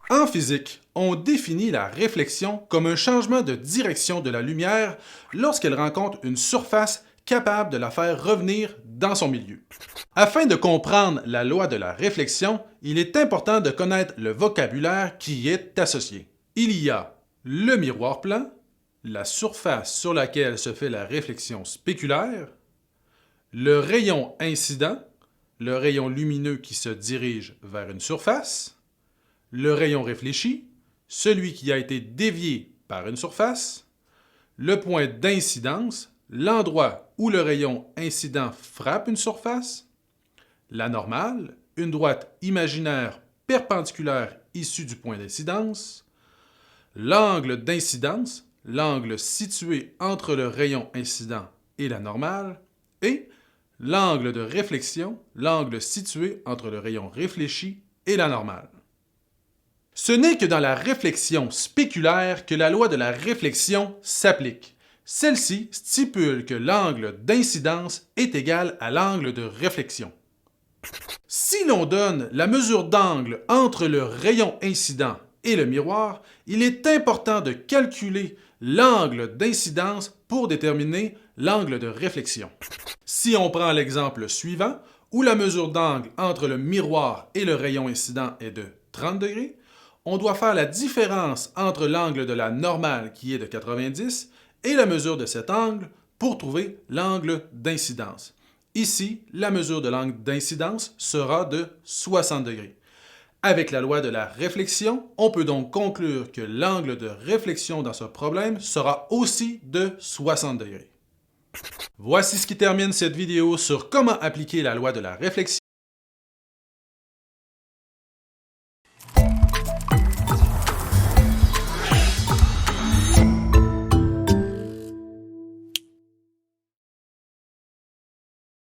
En physique, on définit la réflexion comme un changement de direction de la lumière lorsqu'elle rencontre une surface capable de la faire revenir dans son milieu. Afin de comprendre la loi de la réflexion, il est important de connaître le vocabulaire qui y est associé. Il y a le miroir plan, la surface sur laquelle se fait la réflexion spéculaire, le rayon incident, le rayon lumineux qui se dirige vers une surface, le rayon réfléchi, celui qui a été dévié par une surface, le point d'incidence, l'endroit où le rayon incident frappe une surface, la normale, une droite imaginaire perpendiculaire issue du point d'incidence, l'angle d'incidence, l'angle situé entre le rayon incident et la normale, et l'angle de réflexion, l'angle situé entre le rayon réfléchi et la normale. Ce n'est que dans la réflexion spéculaire que la loi de la réflexion s'applique. Celle-ci stipule que l'angle d'incidence est égal à l'angle de réflexion. Si l'on donne la mesure d'angle entre le rayon incident et le miroir, il est important de calculer l'angle d'incidence pour déterminer l'angle de réflexion. Si on prend l'exemple suivant, où la mesure d'angle entre le miroir et le rayon incident est de 30 degrés, on doit faire la différence entre l'angle de la normale qui est de 90 et la mesure de cet angle pour trouver l'angle d'incidence. Ici, la mesure de l'angle d'incidence sera de 60 degrés. Avec la loi de la réflexion, on peut donc conclure que l'angle de réflexion dans ce problème sera aussi de 60 degrés. Voici ce qui termine cette vidéo sur comment appliquer la loi de la réflexion.